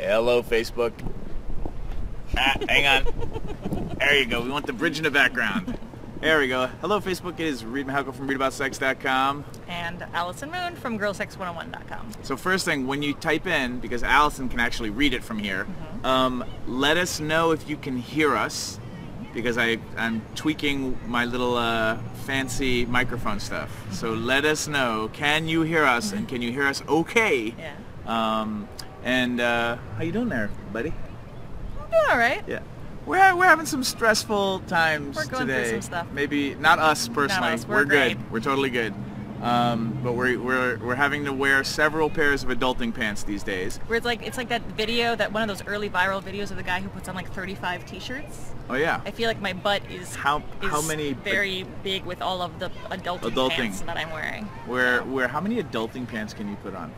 Hello, Facebook. Hang on. There you go. We want the bridge in the background. There we go. Hello, Facebook. It is Reid from ReidAboutSex.com. And Allison Moon from GirlSex101.com. So first thing, when you type in, because Allison can actually read it from here, let us know if you can hear us, because I'm tweaking my little fancy microphone stuff. So let us know, can you hear us, and can you hear us okay? Yeah. And how you doing there, buddy? I'm doing all right. Yeah. We're having some stressful times We're going today. through some stuff. Maybe not us personally. Not us. We're great. good. We're totally good. But we're having to wear several pairs of adulting pants these days. Where it's like that video, that one of those early viral videos of the guy who puts on like 35 t-shirts. Oh yeah. I feel like my butt is how many very big with all of the adulting pants that I'm wearing. How many adulting pants can you put on?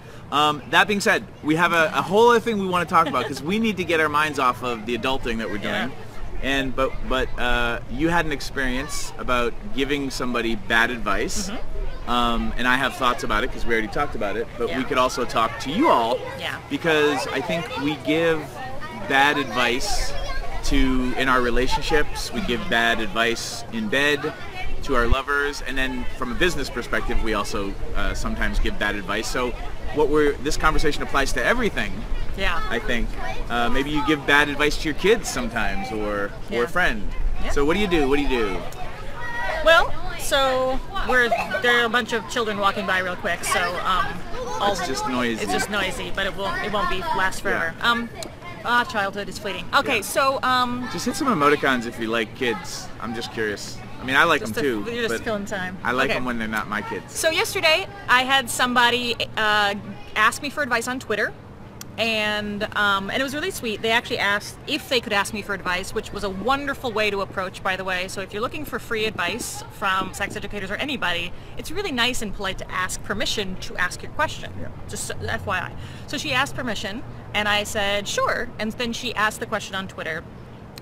That being said, we have a whole other thing we want to talk about, because we need to get our minds off of the adulting that we're doing. And but you had an experience about giving somebody bad advice. And I have thoughts about it because we already talked about it, but we could also talk to you all, because I think we give bad advice in our relationships, we give bad advice in bed to our lovers, and then from a business perspective we also sometimes give bad advice. So this conversation applies to everything. I think maybe you give bad advice to your kids sometimes, or a friend. So what do you do? Well, so there are a bunch of children walking by real quick, so it's just noisy. It's just noisy, but it won't last forever. Childhood is fleeting. Okay, so just hit some emoticons if you like kids. I'm just curious. I mean, I like them too. You're just filling time. I like them when they're not my kids. So yesterday, I had somebody ask me for advice on Twitter. And it was really sweet. They actually asked if they could ask me for advice, which was a wonderful way to approach, by the way. So if you're looking for free advice from sex educators or anybody, it's really nice and polite to ask permission to ask your question. Just FYI. So she asked permission, and I said, sure. And then she asked the question on Twitter.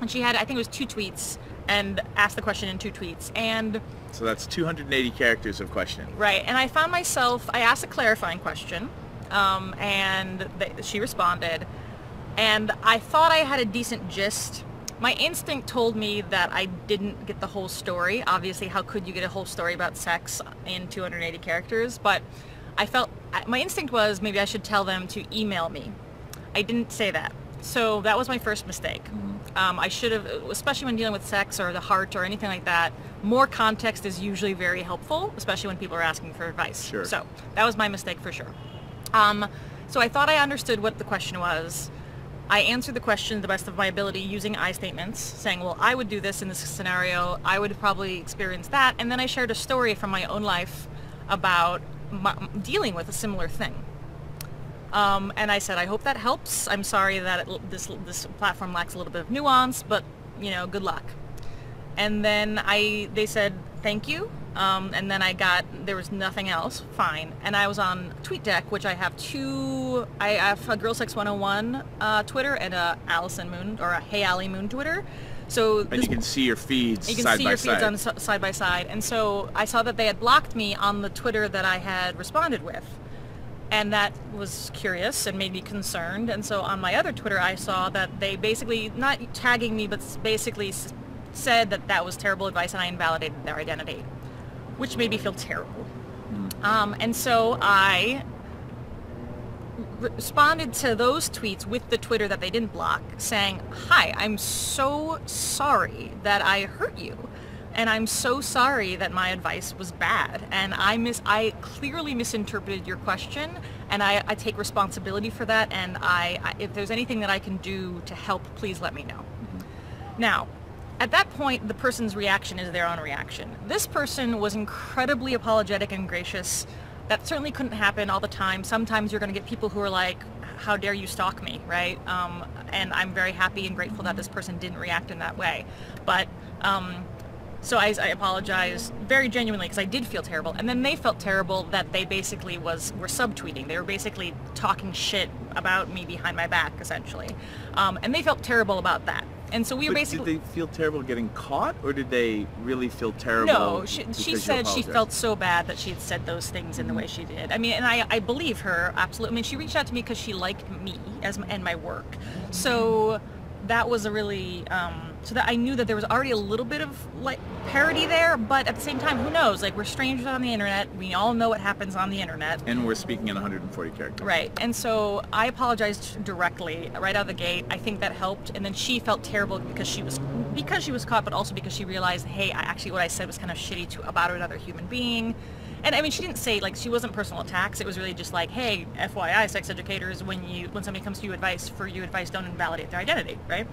And she had, I think it was 2 tweets, and asked the question in 2 tweets. And so that's 280 characters of question. Right. And I found myself, I asked a clarifying question. And she responded, and I thought I had a decent gist. My instinct told me that I didn't get the whole story. Obviously, how could you get a whole story about sex in 280 characters? But my instinct was maybe I should tell them to email me. I didn't say that. So that was my first mistake. I should have, especially when dealing with sex or the heart or anything like that, more context is usually very helpful, especially when people are asking for advice. Sure. So that was my mistake for sure. So I thought I understood what the question was. I answered the question to the best of my ability using I statements, saying, well, I would do this in this scenario, I would probably experience that, and then I shared a story from my own life about dealing with a similar thing. And I said, I hope that helps. I'm sorry that this platform lacks a little bit of nuance, but, good luck. And then they said, thank you. And then there was nothing else, fine. And I was on TweetDeck, which I have I have a GirlSex101 Twitter and a Allison Moon, or a Hey Allie Moon Twitter. So and you can see your feeds side by side. You can see your feeds on side by side. And so I saw that they had blocked me on the Twitter that I had responded with. And that was curious and made me concerned. And so on my other Twitter, I saw that they basically, not tagging me, but basically said that was terrible advice and I invalidated their identity, which made me feel terrible. And so I responded to those tweets with the Twitter that they didn't block, saying, hi, I'm so sorry that I hurt you. And I'm so sorry that my advice was bad. And I clearly misinterpreted your question, and I take responsibility for that. And if there's anything that I can do to help, please let me know. Now, at that point, the person's reaction is their own reaction. This person was incredibly apologetic and gracious. That certainly couldn't happen all the time. Sometimes you're going to get people who are like, how dare you stalk me, right? And I'm very happy and grateful that this person didn't react in that way. But so I apologized very genuinely, because I did feel terrible. And then they felt terrible that they basically were subtweeting. They were basically talking shit about me behind my back, essentially. And they felt terrible about that. And so we were But basically... did they feel terrible getting caught, or did they really feel terrible? No, she said she felt so bad that she had said those things in the way she did. I mean, and I believe her, absolutely. I mean, she reached out to me because she liked me and my work. So that was a really... so that I knew that there was already a little bit of like parody there, but at the same time, who knows? Like, we're strangers on the internet. We all know what happens on the internet. And we're speaking in 140 characters. Right. And so I apologized directly right out of the gate. I think that helped. And then she felt terrible because she was caught, but also because she realized, hey, actually what I said was kind of shitty about another human being. And I mean, she didn't say, like, she wasn't personal attacks. It was really just like, hey, FYI, sex educators, when somebody comes to you advice, don't invalidate their identity, right?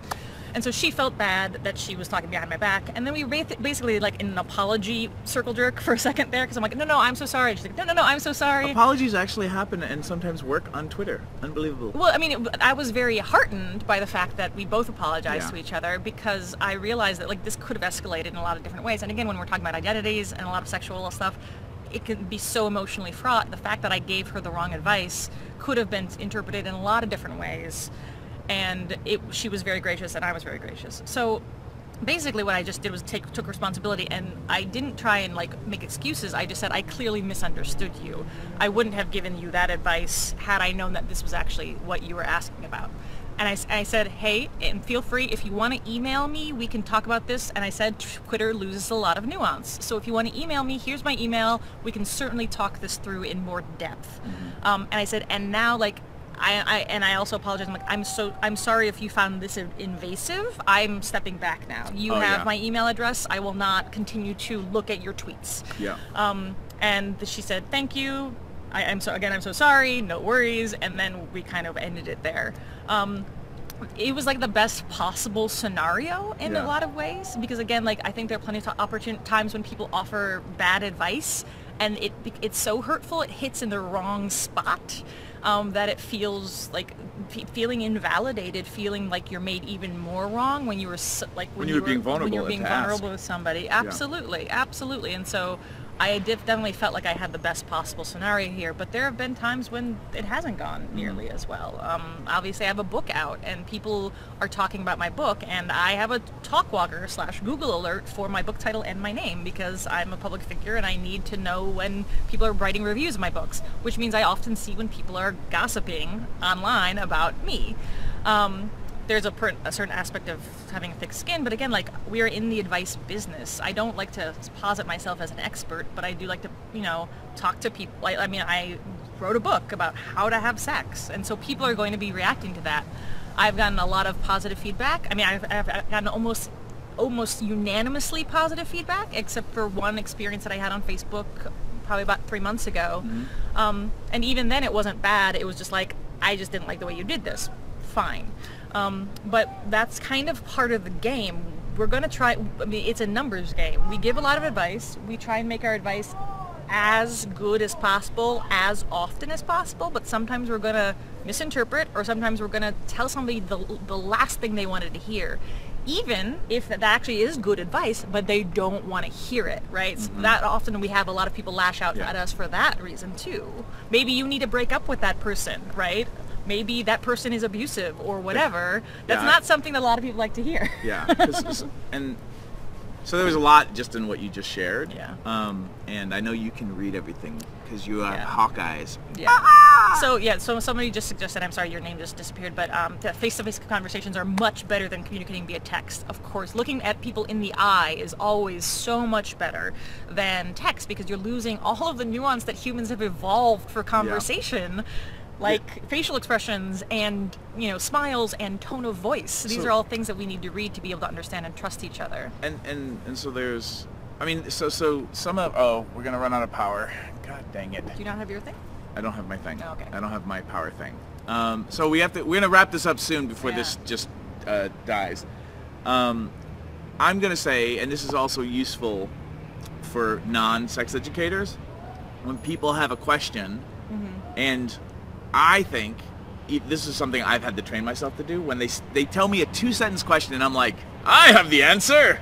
And so she felt bad that she was talking behind my back. And then we basically, like, in an apology circle jerk for a second there, because I'm like, no, I'm so sorry. She's like, no, I'm so sorry. Apologies actually happen and sometimes work on Twitter. Unbelievable. Well, I mean, I was very heartened by the fact that we both apologized to each other, because I realized that, like, this could have escalated in a lot of different ways. And again, when we're talking about identities and a lot of sexual stuff, it can be so emotionally fraught. The fact that I gave her the wrong advice could have been interpreted in a lot of different ways. And she was very gracious and I was very gracious. So basically what I just did was took responsibility, and I didn't try and like make excuses. I just said, I clearly misunderstood you. I wouldn't have given you that advice had I known that this was actually what you were asking about. And I said, hey, and feel free, if you want to email me, we can talk about this. And I said, Twitter loses a lot of nuance. So if you want to email me, here's my email. We can certainly talk this through in more depth. And I said, and now, like, I also apologize. I'm like, I'm sorry if you found this invasive. I'm stepping back now. You have my email address. I will not continue to look at your tweets. Yeah. And she said, thank you. I'm so sorry, no worries, and then we kind of ended it there. It was like the best possible scenario in a lot of ways, because again, like, I think there are plenty of times when people offer bad advice, and it's so hurtful, it hits in the wrong spot, that it feels like feeling invalidated, feeling like you're made even more wrong when you were when you were being vulnerable with somebody. Absolutely, absolutely. And so I definitely felt like I had the best possible scenario here, but there have been times when it hasn't gone nearly as well. Obviously, I have a book out, and people are talking about my book, and I have a Talkwalker / Google alert for my book title and my name, because I'm a public figure, and I need to know when people are writing reviews of my books, which means I often see when people are gossiping online about me. There's a certain aspect of having thick skin, but again, like, we are in the advice business. I don't like to posit myself as an expert, but I do like to, talk to people. I mean, I wrote a book about how to have sex, and so people are going to be reacting to that. I've gotten a lot of positive feedback. I mean, I've gotten almost unanimously positive feedback, except for one experience that I had on Facebook probably about 3 months ago. And even then, it wasn't bad. It was just like, I just didn't like the way you did this. Fine. But that's kind of part of the game. We're going to try, I mean, it's a numbers game. We give a lot of advice. We try and make our advice as good as possible, as often as possible, but sometimes we're going to misinterpret, or sometimes we're going to tell somebody the last thing they wanted to hear, even if that actually is good advice, but they don't want to hear it, right? So that often we have a lot of people lash out at us for that reason too. Maybe you need to break up with that person, right? Maybe that person is abusive or whatever. That's not something that a lot of people like to hear. And so there was a lot just in what you just shared. And I know you can read everything because you have hawk eyes. So somebody just suggested, I'm sorry, your name just disappeared, but the face-to-face conversations are much better than communicating via text. Of course, looking at people in the eye is always so much better than text, because you're losing all of the nuance that humans have evolved for conversation. Like facial expressions and, smiles and tone of voice. These are all things that we need to read to be able to understand and trust each other. And so there's, I mean, so some of, we're going to run out of power. God dang it. Do you not have your thing? I don't have my thing. Oh, okay. I don't have my power thing. So we're going to wrap this up soon before this just dies. I'm going to say, and this is also useful for non-sex educators, when people have a question, and I think this is something I've had to train myself to do, when they tell me a 2-sentence question and I'm like, I have the answer.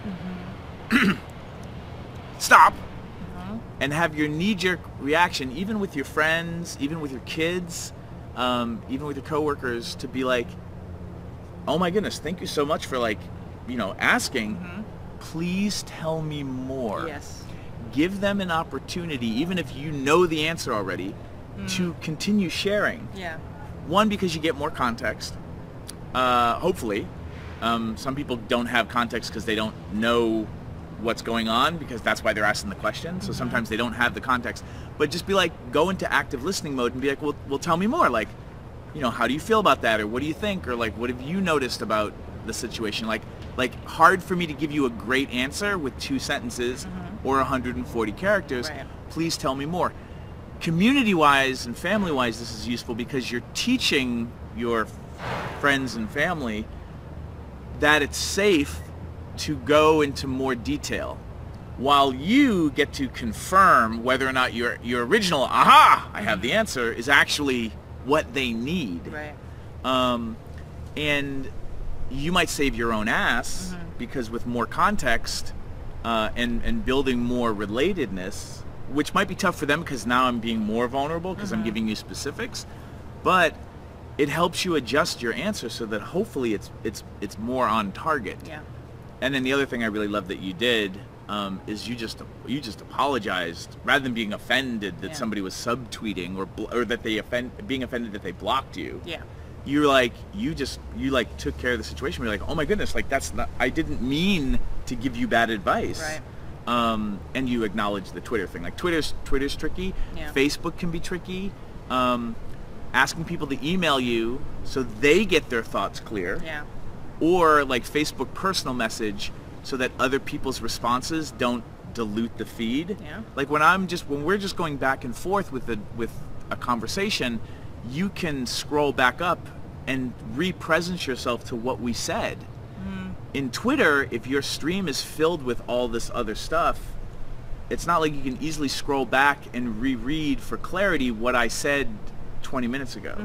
Stop. And have your knee-jerk reaction, even with your friends, even with your kids, even with your coworkers, to be like, oh my goodness, thank you so much for, like, asking, please tell me more. Yes. Give them an opportunity, even if you know the answer already, to continue sharing. Yeah. One, because you get more context, hopefully. Some people don't have context because they don't know what's going on, because that's why they're asking the question. So sometimes they don't have the context. But just be like, go into active listening mode and be like, well, tell me more. Like, how do you feel about that? Or what do you think? Or like, what have you noticed about the situation? Like hard for me to give you a great answer with 2 sentences or 140 characters. Right. Please tell me more. Community-wise and family-wise, this is useful because you're teaching your friends and family that it's safe to go into more detail, while you get to confirm whether or not your original "aha, I have the answer" is actually what they need. Right. And you might save your own ass because with more context and building more relatedness, which might be tough for them because now I'm being more vulnerable because I'm giving you specifics, but it helps you adjust your answer so that hopefully it's more on target. Yeah. And then the other thing I really love that you did is you just apologized rather than being offended that somebody was subtweeting or that being offended that they blocked you. Yeah. You took care of the situation. You're like, oh my goodness, like I didn't mean to give you bad advice. Right. And you acknowledge the Twitter thing. Like Twitter's tricky. Yeah. Facebook can be tricky. Asking people to email you so they get their thoughts clear. Yeah. Or like Facebook personal message so that other people's responses don't dilute the feed. Yeah. Like when we're just going back and forth with a conversation, you can scroll back up and re-present yourself to what we said. In Twitter, if your stream is filled with all this other stuff, it's not like you can easily scroll back and reread for clarity what I said 20 minutes ago.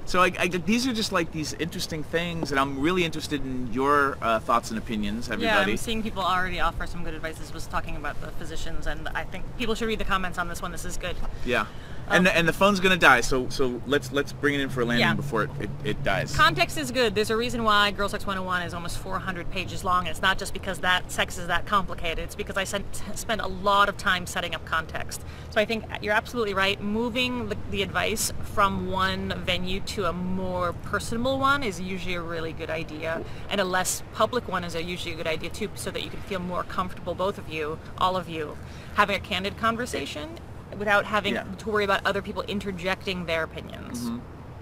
So these are just like these interesting things, and I'm really interested in your thoughts and opinions, everybody. Yeah, I'm seeing people already offer some good advice. This was talking about the physicians, and I think people should read the comments on this one. This is good. Yeah. And the phone's gonna die, so let's bring it in for a landing before it dies. Context is good. There's a reason why Girl Sex 101 is almost 400 pages long, and it's not just because that sex is that complicated. It's because I spend a lot of time setting up context. So I think you're absolutely right. Moving the advice from one venue to a more personable one is usually a really good idea, and a less public one is usually a good idea too, so that you can feel more comfortable, both of you, all of you, having a candid conversation without having to worry about other people interjecting their opinions.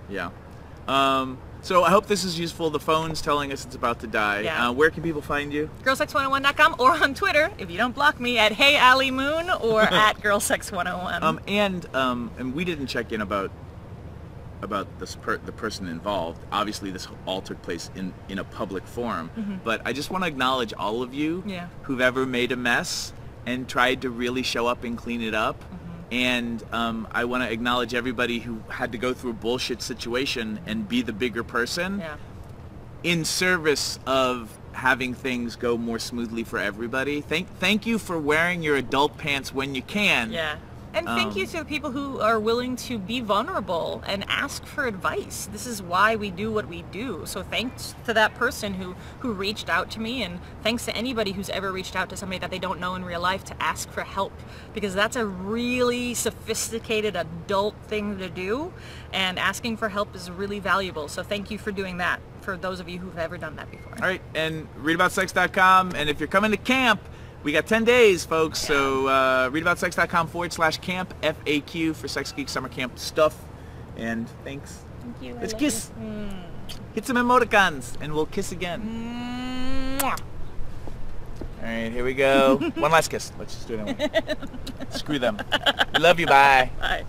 Yeah. So I hope this is useful. The phone's telling us it's about to die. Yeah. Where can people find you? Girlsex101.com, or on Twitter, if you don't block me, at HeyAllieMoon or at Girlsex101. And we didn't check in about the person involved. Obviously, this all took place in a public forum. But I just want to acknowledge all of you who've ever made a mess and tried to really show up and clean it up. And I want to acknowledge everybody who had to go through a bullshit situation and be the bigger person in service of having things go more smoothly for everybody. Thank you for wearing your adult pants when you can. Yeah. And thank you to the people who are willing to be vulnerable and ask for advice. This is why we do what we do. So thanks to that person who reached out to me, and thanks to anybody who's ever reached out to somebody that they don't know in real life to ask for help, because that's a really sophisticated adult thing to do, and asking for help is really valuable. So thank you for doing that, for those of you who've ever done that before. All right, and readaboutsex.com, and if you're coming to camp, we got 10 days, folks, so readaboutsex.com/camp FAQ for Sex Geek Summer Camp stuff. And thanks. Thank you. Let's kiss. Hit some emoticons, and we'll kiss again. All right, here we go. One last kiss. Let's just do it anyway. Screw them. We love you. Bye. Bye.